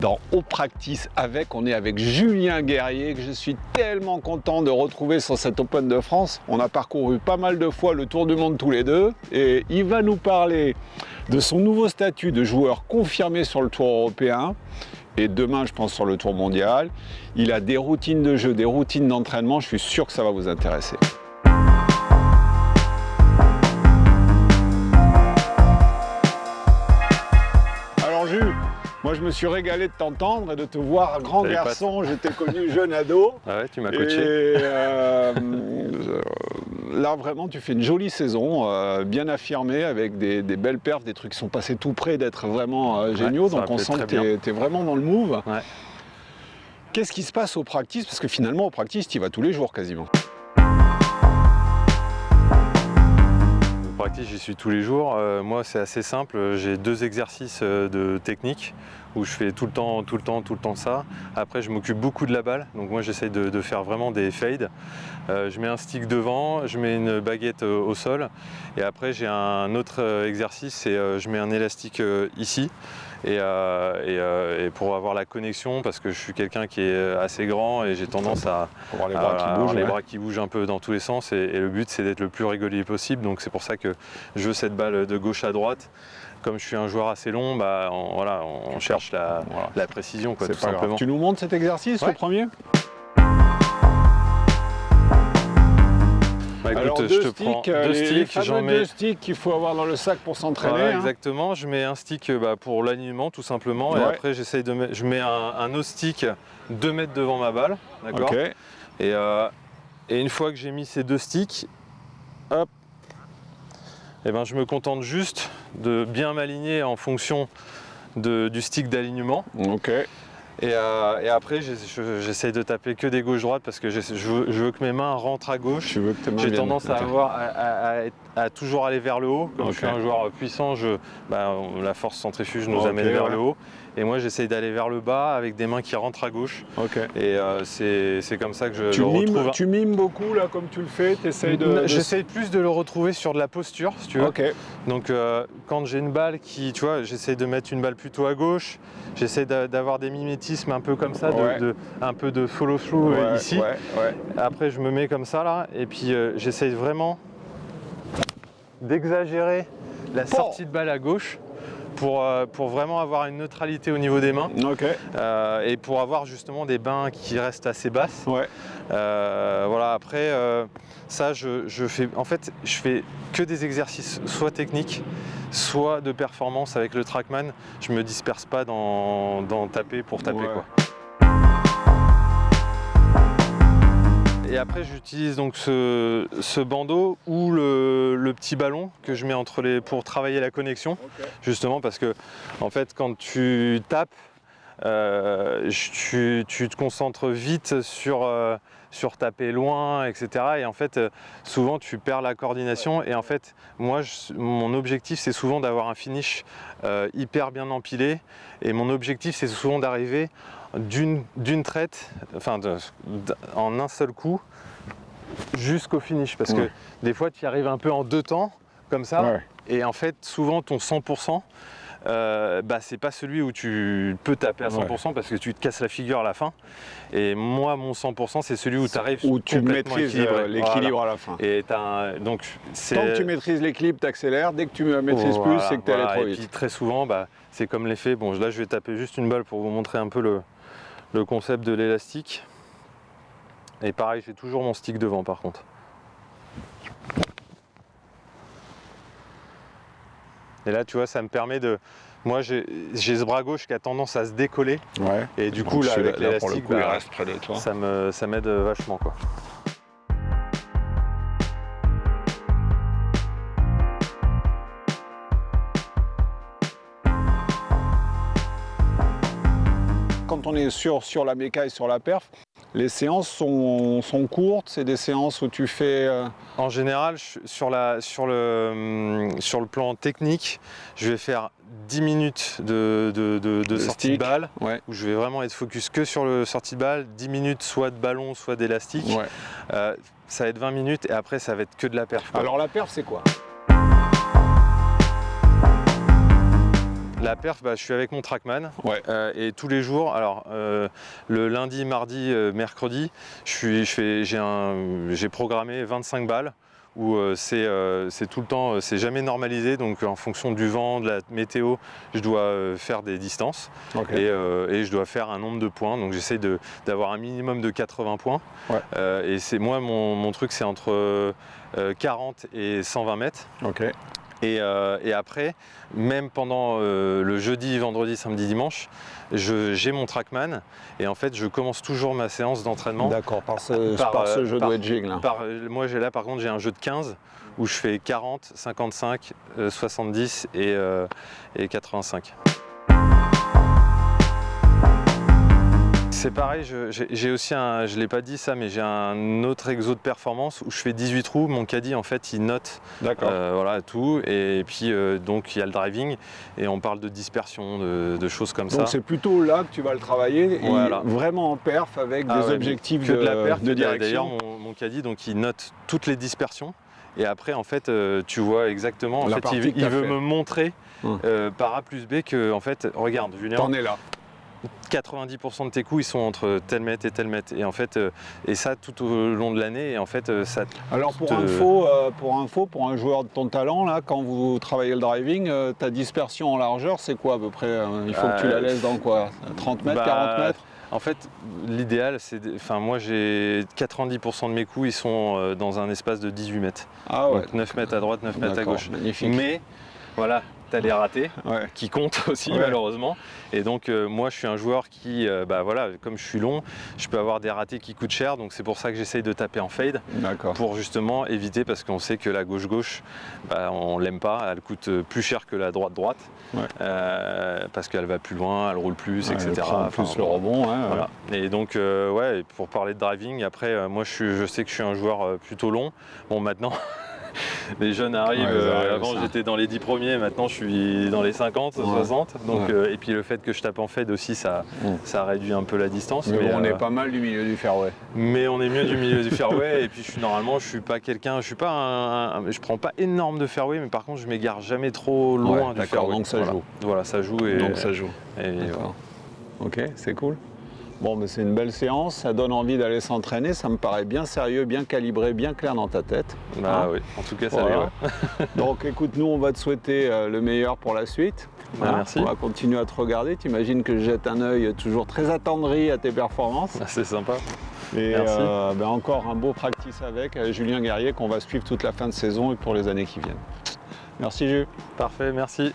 Dans Au Practice avec, on est avec Julien Guerrier que je suis tellement content de retrouver sur cet Open de France. On a parcouru pas mal de fois le Tour du Monde tous les deux et il va nous parler de son nouveau statut de joueur confirmé sur le Tour européen et demain je pense sur le Tour mondial. Il a des routines de jeu, des routines d'entraînement, je suis sûr que ça va vous intéresser. Alors Jules, moi, je me suis régalé de t'entendre et de te voir grand garçon. Je t'ai connu jeune ado. Ah ouais, tu m'as coaché. Et là, vraiment, tu fais une jolie saison, bien affirmée, avec des belles perfs, des trucs qui sont passés tout près d'être vraiment géniaux. Ouais, donc, on sent que tu es vraiment dans le move. Ouais. Qu'est-ce qui se passe au practice? Parce que finalement, au practice, tu y vas tous les jours quasiment. Au practice, j'y suis tous les jours. Moi, c'est assez simple. J'ai 2 exercices de technique où je fais tout le temps ça. Après, je m'occupe beaucoup de la balle. Donc moi, j'essaye de faire vraiment des fades. Je mets un stick devant, je mets une baguette au sol. Et après, j'ai un autre exercice, c'est je mets un élastique ici. Et pour avoir la connexion, parce que je suis quelqu'un qui est assez grand et j'ai tendance à avoir les bras qui bougent, les bras qui bougent un peu dans tous les sens, et le but c'est d'être le plus régulier possible. Donc c'est pour ça que je veux cette balle de gauche à droite. Comme je suis un joueur assez long, bah, on cherche la précision, quoi, tout simplement. Grave. Tu nous montres cet exercice, le premier? Bah, écoute, alors, je te prends 2 sticks, j'en mets 2 sticks qu'il faut avoir dans le sac pour s'entraîner. Voilà, exactement. Je mets un stick pour l'alignement tout simplement, et après je mets un autre stick 2 mètres devant ma balle, d'accord. Okay. Et une fois que j'ai mis ces 2 sticks, hop, et ben je me contente juste de bien m'aligner en fonction du stick d'alignement. Okay. Et après, j'essaye de taper que des gauches-droites parce que je veux que mes mains rentrent à gauche. J'ai tendance à toujours aller vers le haut. Comme je suis un joueur puissant, la force centrifuge nous amène vers le haut. Et moi, j'essaye d'aller vers le bas avec des mains qui rentrent à gauche. Et c'est comme ça que je le retrouve. Tu mimes beaucoup, là, comme tu le fais? J'essaye plus de le retrouver sur de la posture, si tu veux. Donc, quand j'ai une balle qui, tu vois, j'essaye de mettre une balle plutôt à gauche. J'essaie d'avoir des mimétismes un peu comme ça, un peu de follow-through ici. Après, je me mets comme ça, là. Et puis, j'essaye vraiment d'exagérer la sortie de balle à gauche pour vraiment avoir une neutralité au niveau des mains. Et pour avoir justement des bains qui restent assez basses. Voilà, après, ça, je fais que des exercices soit techniques, soit de performance avec le Trackman. Je me disperse pas dans taper pour taper, quoi. Et après, j'utilise donc ce bandeau ou le petit ballon que je mets pour travailler la connexion, justement parce que en fait, quand tu tapes, tu te concentres vite sur taper loin, etc. Et en fait, souvent tu perds la coordination. Et en fait, moi, mon objectif, c'est souvent d'avoir un finish hyper bien empilé. Et mon objectif, c'est souvent d'arriver d'une traite, en un seul coup, jusqu'au finish. Parce que des fois, tu y arrives un peu en 2 temps, comme ça. Et en fait, souvent, ton 100%, c'est pas celui où tu peux taper à 100% parce que tu te casses la figure à la fin. Et moi, mon 100%, c'est celui où tu arrives où tu maîtrises l'équilibre à la fin. Et tant que tu maîtrises l'équilibre, tu accélères. Dès que tu maîtrises plus, c'est que tu es allé trop vite. Et puis très souvent, c'est comme l'effet. Bon, là, je vais taper juste une balle pour vous montrer un peu le concept de l'élastique. Et pareil, j'ai toujours mon stick devant par contre. Et là, tu vois, ça me permet de... Moi, j'ai ce bras gauche qui a tendance à se décoller. Et du coup, là, avec l'élastique, ça m'aide vachement, quoi. Quand on est sur la méca et sur la perf, les séances sont courtes, c'est des séances où tu fais... En général, sur le plan technique, je vais faire 10 minutes de sortie de balle, où je vais vraiment être focus que sur le sortie de balle, 10 minutes soit de ballon, soit d'élastique. Ça va être 20 minutes et après ça va être que de la perf. Alors la perf, c'est quoi? La perf, je suis avec mon Trackman. Ouais. Et tous les jours, alors le lundi, mardi, mercredi, j'ai programmé 25 balles où c'est tout le temps, c'est jamais normalisé. Donc en fonction du vent, de la météo, je dois faire des distances. Okay. Et je dois faire un nombre de points. Donc j'essaie d'avoir un minimum de 80 points. Ouais. Et c'est moi, mon truc, c'est entre 40 et 120 mètres. Okay. Et après, même pendant le jeudi, vendredi, samedi, dimanche, j'ai mon Trackman et en fait je commence toujours ma séance d'entraînement. D'accord, par ce jeu de wedging là. Moi par contre j'ai un jeu de 15 où je fais 40, 55, 70 et 85. C'est pareil, j'ai aussi je ne l'ai pas dit ça, mais j'ai un autre exo de performance où je fais 18 trous. Mon caddie, en fait, il note voilà, tout. Et puis, donc, il y a le driving et on parle de dispersion, de choses comme ça. Donc, c'est plutôt là que tu vas le travailler, voilà. Et vraiment en perf avec des objectifs de la perf, de direction. D'ailleurs, mon caddie, donc, il note toutes les dispersions. Et après, en fait, tu vois exactement, en fait, il veut me montrer par A plus B que, en fait, regarde, Julien. T'en es là. 90% de tes coups ils sont entre tel mètre et tel mètre et en fait et ça tout au long de l'année et en fait ça. Alors pour info, pour un joueur de ton talent là, quand vous travaillez le driving, ta dispersion en largeur c'est quoi à peu près? Il faut que tu la laisses dans quoi? 30 mètres, 40 mètres? En fait, l'idéal, c'est, moi j'ai 90% de mes coups, ils sont dans un espace de 18 mètres. Ah ouais. Donc 9 mètres à droite, 9 mètres à gauche. Magnifique. Mais voilà, t'as les ratés qui comptent aussi malheureusement. Et donc moi je suis un joueur qui, voilà, comme je suis long, je peux avoir des ratés qui coûtent cher. Donc c'est pour ça que j'essaye de taper en fade. Pour justement éviter, parce qu'on sait que la gauche-gauche, on l'aime pas, elle coûte plus cher que la droite-droite. Parce qu'elle va plus loin, elle roule plus, etc. Plus le rebond. Voilà. Et donc pour parler de driving, après moi je sais que je suis un joueur plutôt long. Bon maintenant les jeunes arrivent, avant j'étais dans les 10 premiers, maintenant je suis dans les 50, 60. Donc, et puis le fait que je tape en fade aussi, ça réduit un peu la distance. Mais bon, on est pas mal du milieu du fairway. Mais on est mieux du milieu du fairway. Et puis normalement, je suis pas quelqu'un, je prends pas énorme de fairway, mais par contre, je m'égare jamais trop loin du fairway. Donc ça joue. Voilà, ça joue. Donc ça joue. Voilà. Ok, c'est cool. Bon, mais c'est une belle séance, ça donne envie d'aller s'entraîner, ça me paraît bien sérieux, bien calibré, bien clair dans ta tête. Oui, en tout cas ça l'est. Donc écoute, nous on va te souhaiter le meilleur pour la suite. Merci. On va continuer à te regarder, tu imagines que je jette un œil toujours très attendri à tes performances. C'est sympa. Et encore un beau practice avec Julien Guerrier qu'on va suivre toute la fin de saison et pour les années qui viennent. Merci Jules. Parfait, merci.